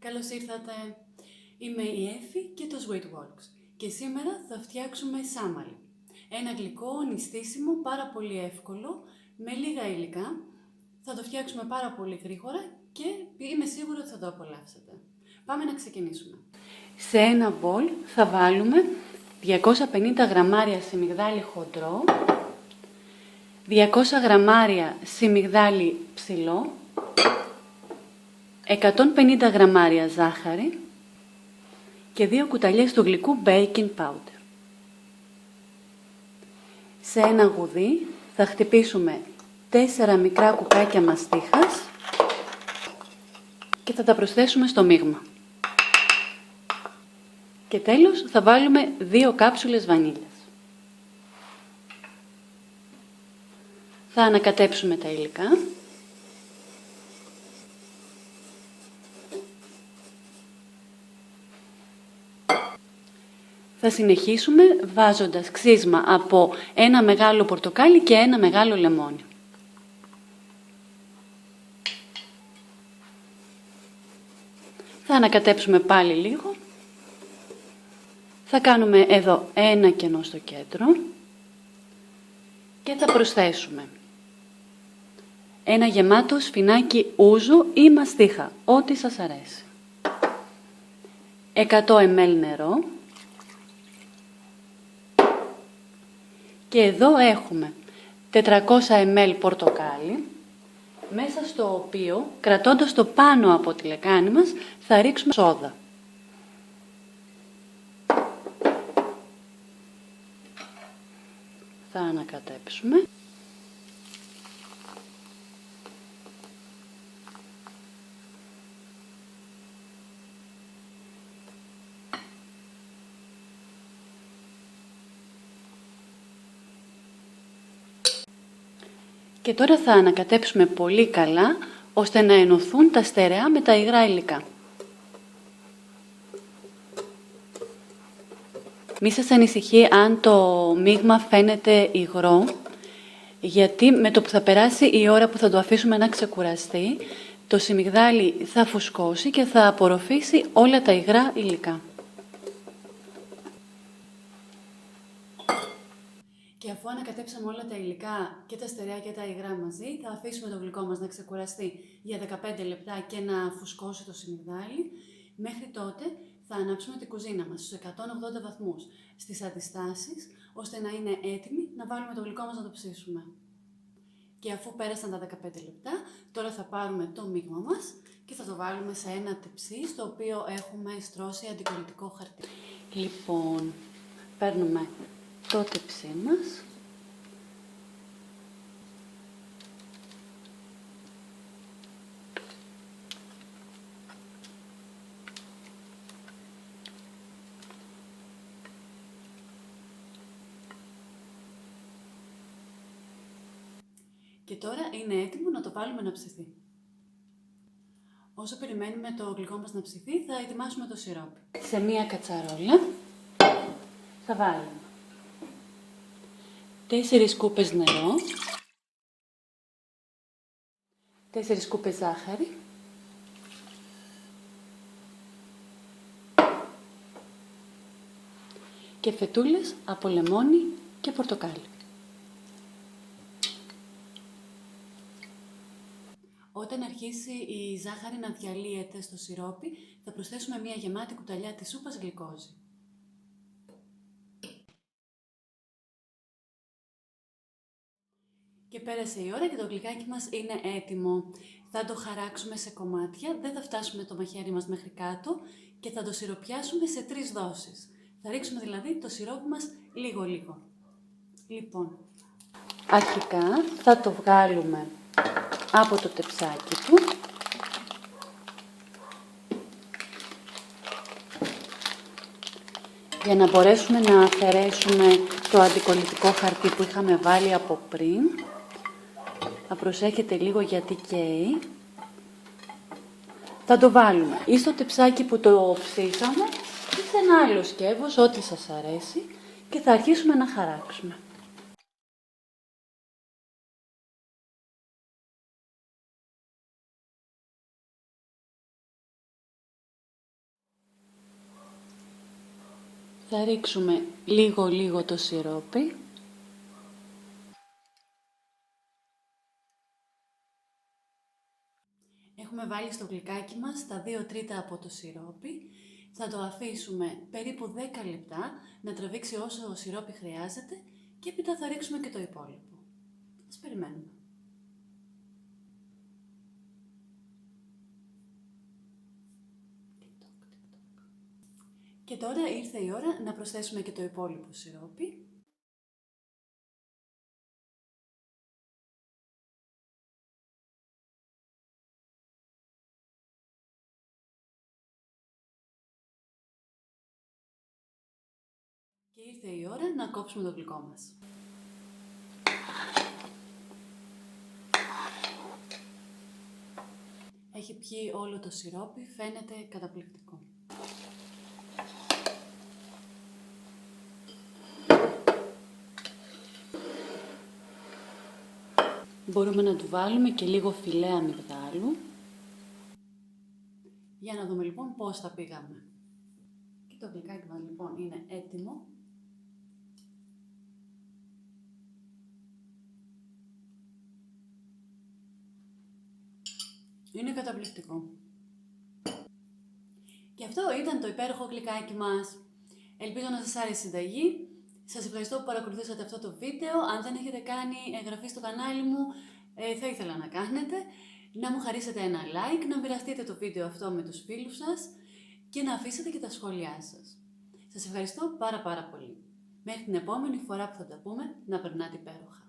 Καλώς ήρθατε! Είμαι η Έφη και το Sweetworks και σήμερα θα φτιάξουμε σάμαλι. Ένα γλυκό, νηστίσιμο, πάρα πολύ εύκολο, με λίγα υλικά. Θα το φτιάξουμε πάρα πολύ γρήγορα και είμαι σίγουρη ότι θα το απολαύσετε. Πάμε να ξεκινήσουμε. Σε ένα μπολ θα βάλουμε 250 γραμμάρια σιμιγδάλι χοντρό, 200 γραμμάρια σιμιγδάλι ψηλό, 150 γραμμάρια ζάχαρη και 2 κουταλιές του γλυκού baking powder. Σε ένα γουδί θα χτυπήσουμε 4 μικρά κουπάκια μαστίχας και θα τα προσθέσουμε στο μείγμα. Και τέλος θα βάλουμε 2 κάψουλες βανίλιας. Θα ανακατέψουμε τα υλικά. Θα συνεχίσουμε βάζοντας ξύσμα από ένα μεγάλο πορτοκάλι και ένα μεγάλο λεμόνι. Θα ανακατέψουμε πάλι λίγο. Θα κάνουμε εδώ ένα κενό στο κέντρο και θα προσθέσουμε ένα γεμάτο σφινάκι ούζο ή μαστίχα, ό,τι σας αρέσει. 100 ml νερό. Και εδώ έχουμε 400 ml πορτοκάλι, μέσα στο οποίο, κρατώντας το πάνω από τη λεκάνη μας, θα ρίξουμε σόδα. Θα ανακατέψουμε. Και τώρα θα ανακατέψουμε πολύ καλά, ώστε να ενωθούν τα στερεά με τα υγρά υλικά. Μη σας ανησυχεί αν το μείγμα φαίνεται υγρό, γιατί με το που θα περάσει η ώρα που θα το αφήσουμε να ξεκουραστεί, το σιμιγδάλι θα φουσκώσει και θα απορροφήσει όλα τα υγρά υλικά. Και αφού ανακατέψαμε όλα τα υλικά και τα στερεά και τα υγρά μαζί, θα αφήσουμε το γλυκό μας να ξεκουραστεί για 15 λεπτά και να φουσκώσει το σιμιγδάλι. Μέχρι τότε θα ανάψουμε την κουζίνα μας στους 180 βαθμούς στις αντιστάσεις, ώστε να είναι έτοιμη να βάλουμε το γλυκό μας να το ψήσουμε. Και αφού πέρασαν τα 15 λεπτά, τώρα θα πάρουμε το μείγμα μας και θα το βάλουμε σε ένα τεψί, στο οποίο έχουμε στρώσει αντικολλητικό χαρτί. Λοιπόν, παίρνουμε το τεψί μας. Και τώρα είναι έτοιμο να το βάλουμε να ψηθεί. Όσο περιμένουμε το γλυκό μας να ψηθεί, θα ετοιμάσουμε το σιρόπι. Σε μία κατσαρόλα θα βάλουμε 4 σκούπες νερό, 4 σκούπες ζάχαρη, και φετούλες από λεμόνι και πορτοκάλι. Όταν αρχίσει η ζάχαρη να διαλύεται στο σιρόπι, θα προσθέσουμε μία γεμάτη κουταλιά της σούπας γλυκόζη. Και πέρασε η ώρα και το γλυκάκι μας είναι έτοιμο. Θα το χαράξουμε σε κομμάτια, δεν θα φτάσουμε το μαχαίρι μας μέχρι κάτω και θα το σιροπιάσουμε σε 3 δόσεις. Θα ρίξουμε δηλαδή το σιρόπι μας λίγο-λίγο. Λοιπόν, αρχικά θα το βγάλουμε από το τεψάκι του. Για να μπορέσουμε να αφαιρέσουμε το αντικολλητικό χαρτί που είχαμε βάλει από πριν. Θα προσέχετε λίγο γιατί καίει. Θα το βάλουμε ή στο τεψάκι που το ψήσαμε ή σε ένα άλλο σκεύος, ό,τι σας αρέσει, και θα αρχίσουμε να χαράξουμε. Θα ρίξουμε λίγο το σιρόπι. Έχουμε βάλει στο γλυκάκι μας τα 2 τρίτα από το σιρόπι. Θα το αφήσουμε περίπου 10 λεπτά να τραβήξει όσο σιρόπι χρειάζεται και έπειτα θα ρίξουμε και το υπόλοιπο. Ας περιμένουμε. Και τώρα ήρθε η ώρα να προσθέσουμε και το υπόλοιπο σιρόπι. Και ήρθε η ώρα να κόψουμε το γλυκό μας. Έχει πιει όλο το σιρόπι, φαίνεται καταπληκτικό. Μπορούμε να του βάλουμε και λίγο φιλέ αμυγδάλου. Για να δούμε λοιπόν πώς θα πήγαμε. Και το γλυκάκι μας λοιπόν είναι έτοιμο. Είναι καταπληκτικό. Και αυτό ήταν το υπέροχο γλυκάκι μας. Ελπίζω να σας άρεσε η συνταγή. Σας ευχαριστώ που παρακολουθήσατε αυτό το βίντεο. Αν δεν έχετε κάνει εγγραφή στο κανάλι μου, θα ήθελα να κάνετε. Να μου χαρίσετε ένα like, να μοιραστείτε το βίντεο αυτό με τους φίλους σας και να αφήσετε και τα σχόλιά σας. Σας ευχαριστώ πάρα πολύ. Μέχρι την επόμενη φορά που θα τα πούμε, να περνάτε υπέροχα.